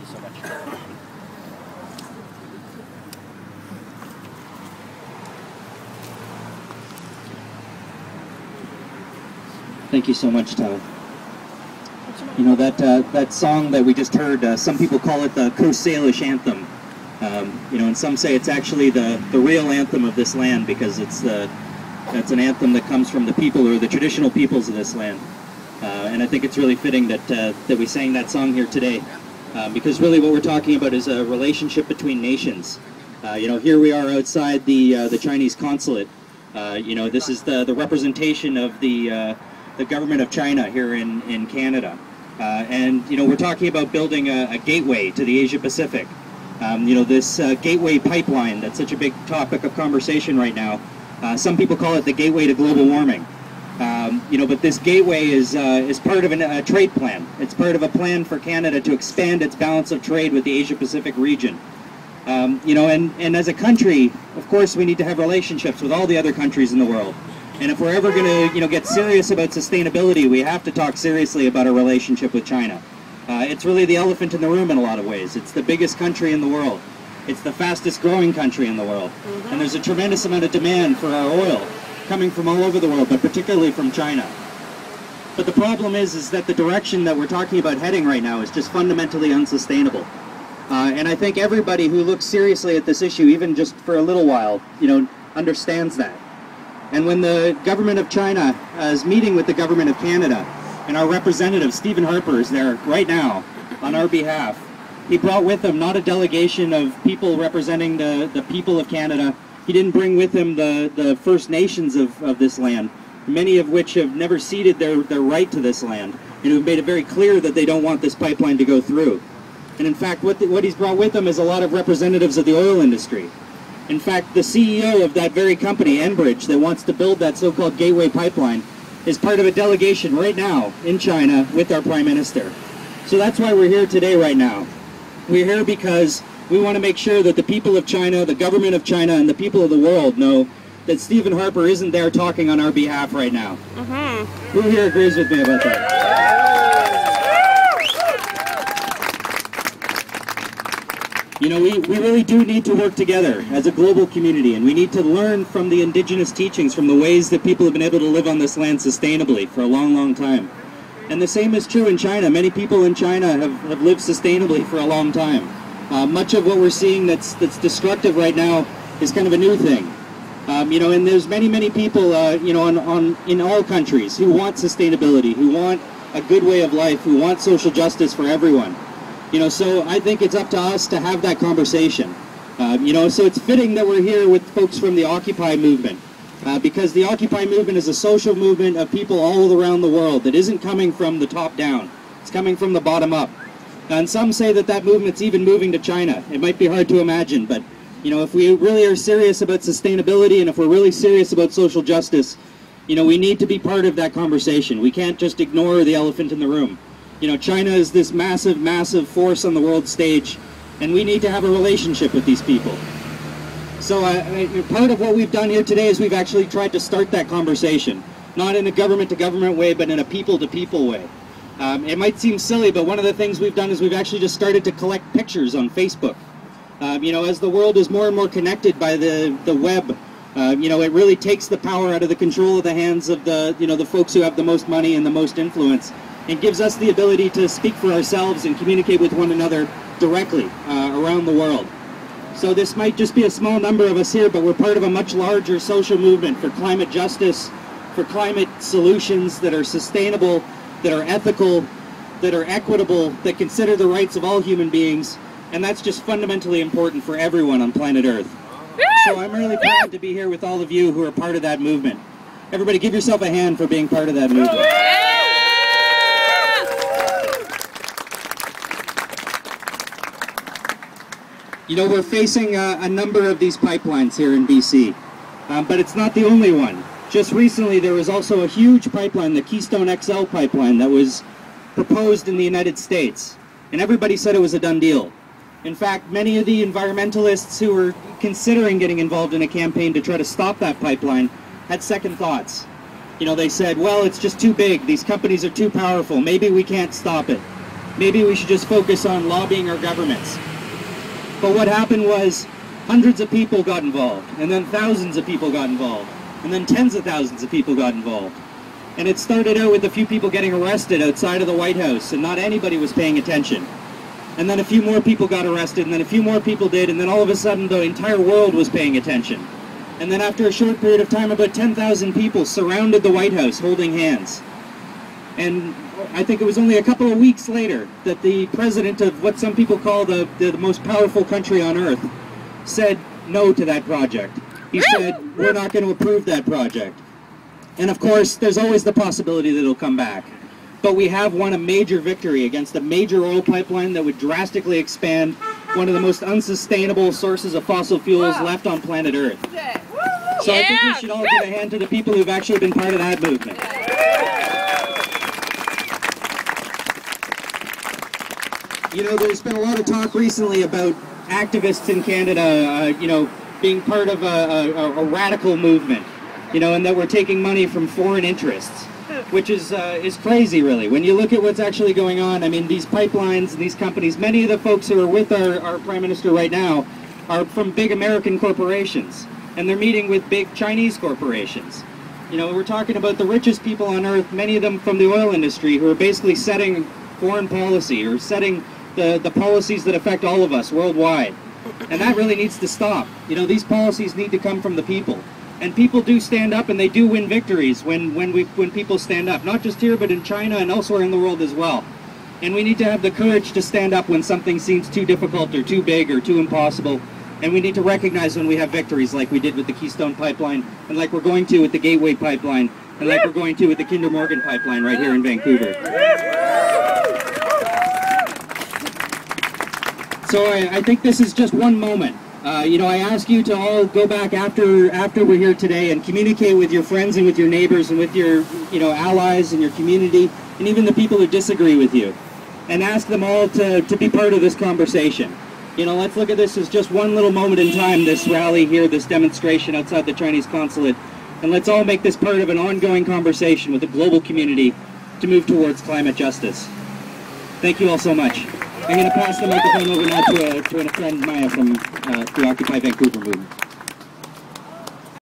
so much. Thank you so much, Todd. You know, that song that we just heard, some people call it the Coast Salish anthem. You know, and some say it's actually the real anthem of this land, because it's an anthem that comes from the people, or the traditional peoples of this land. And I think it's really fitting that we sang that song here today, because really what we're talking about is a relationship between nations. You know, here we are outside the Chinese consulate. You know, this is the representation of the government of China here in Canada. And, you know, we're talking about building a gateway to the Asia Pacific. You know, this gateway pipeline that's such a big topic of conversation right now. Some people call it the gateway to global warming. You know, but this gateway is part of a trade plan. It's part of a plan for Canada to expand its balance of trade with the Asia Pacific region. You know, and as a country, of course, we need to have relationships with all the other countries in the world. And if we're ever going to, you know, get serious about sustainability, we have to talk seriously about our relationship with China. It's really the elephant in the room in a lot of ways. It's the biggest country in the world. It's the fastest growing country in the world. And there's a tremendous amount of demand for our oil coming from all over the world, but particularly from China. But the problem is that the direction that we're talking about heading right now is just fundamentally unsustainable. And I think everybody who looks seriously at this issue, even just for a little while, you know, understands that. And when the government of China is meeting with the government of Canada, and our representative, Stephen Harper, is there right now on our behalf, he brought with him not a delegation of people representing the people of Canada. He didn't bring with him the First Nations of this land, many of which have never ceded their right to this land, and who've made it very clear that they don't want this pipeline to go through. And in fact, what he's brought with him is a lot of representatives of the oil industry. In fact, the CEO of that very company, Enbridge, that wants to build that so-called gateway pipeline, is part of a delegation right now in China with our Prime Minister. So that's why we're here today right now. We're here because we want to make sure that the people of China, the government of China, and the people of the world know that Stephen Harper isn't there talking on our behalf right now. Who here agrees with me about that? You know, we really do need to work together as a global community, and we need to learn from the indigenous teachings, from the ways that people have been able to live on this land sustainably for a long, long time. And the same is true in China. Many people in China have lived sustainably for a long time. Much of what we're seeing that's destructive right now is kind of a new thing. You know, and there's many people, you know, in all countries who want sustainability, who want a good way of life, who want social justice for everyone. You know, so I think it's up to us to have that conversation. You know, so it's fitting that we're here with folks from the Occupy movement, because the Occupy movement is a social movement of people all around the world that isn't coming from the top down. It's coming from the bottom up. And some say that movement's even moving to China. It might be hard to imagine, but, you know, if we really are serious about sustainability, and if we're really serious about social justice, you know, we need to be part of that conversation. We can't just ignore the elephant in the room. You know, China is this massive, massive force on the world stage, and we need to have a relationship with these people. So part of what we've done here today is we've actually tried to start that conversation, not in a government-to-government way, but in a people-to-people way. It might seem silly, but one of the things we've done is we've actually just started to collect pictures on Facebook. You know, as the world is more and more connected by the web, you know, it really takes the power out of the control of the hands of the folks who have the most money and the most influence. It gives us the ability to speak for ourselves and communicate with one another directly around the world. So this might just be a small number of us here, but we're part of a much larger social movement for climate justice, for climate solutions that are sustainable, that are ethical, that are equitable, that consider the rights of all human beings, and that's just fundamentally important for everyone on planet Earth. So I'm really proud to be here with all of you who are part of that movement. Everybody give yourself a hand for being part of that movement. You know, we're facing a number of these pipelines here in BC, but it's not the only one. Just recently, there was also a huge pipeline, the Keystone XL pipeline, that was proposed in the United States, and everybody said it was a done deal. In fact, many of the environmentalists who were considering getting involved in a campaign to try to stop that pipeline had second thoughts. You know, they said, well, it's just too big, these companies are too powerful, maybe we can't stop it. maybe we should just focus on lobbying our governments. But what happened was hundreds of people got involved, and then thousands of people got involved, and then tens of thousands of people got involved. And it started out with a few people getting arrested outside of the White House, and not anybody was paying attention. And then a few more people got arrested, and then a few more people did, and then all of a sudden the entire world was paying attention. And then after a short period of time, about 10,000 people surrounded the White House holding hands. And I think it was only a couple of weeks later that the president of what some people call the most powerful country on earth said no to that project. He said, we're not going to approve that project. And of course, there's always the possibility that it'll come back. But we have won a major victory against a major oil pipeline that would drastically expand one of the most unsustainable sources of fossil fuels left on planet Earth. So I think we should all give a hand to the people who've actually been part of that movement. You know, there's been a lot of talk recently about activists in Canada, you know, being part of a radical movement, you know, and that we're taking money from foreign interests, which is crazy, really. When you look at what's actually going on, I mean, these pipelines and these companies, many of the folks who are with our Prime Minister right now are from big American corporations, and they're meeting with big Chinese corporations. You know, we're talking about the richest people on earth, many of them from the oil industry, who are basically setting foreign policy or setting the policies that affect all of us worldwide. And that really needs to stop. You know, these policies need to come from the people. And people do stand up, and they do win victories when people stand up. Not just here, but in China and elsewhere in the world as well. And we need to have the courage to stand up when something seems too difficult or too big or too impossible. And we need to recognize when we have victories, like we did with the Keystone Pipeline, and like we're going to with the Gateway Pipeline, and like we're going to with the Kinder Morgan Pipeline right here in Vancouver. So I think this is just one moment. You know, I ask you to all go back after we're here today and communicate with your friends and with your neighbors and with your, you know, allies and your community and even the people who disagree with you, and ask them all to be part of this conversation. You know, let's look at this as just one little moment in time, this rally here, this demonstration outside the Chinese Consulate, and let's all make this part of an ongoing conversation with the global community to move towards climate justice. Thank you all so much. I'm going to pass the microphone over now to a friend, Maya, from the Occupy Vancouver movement.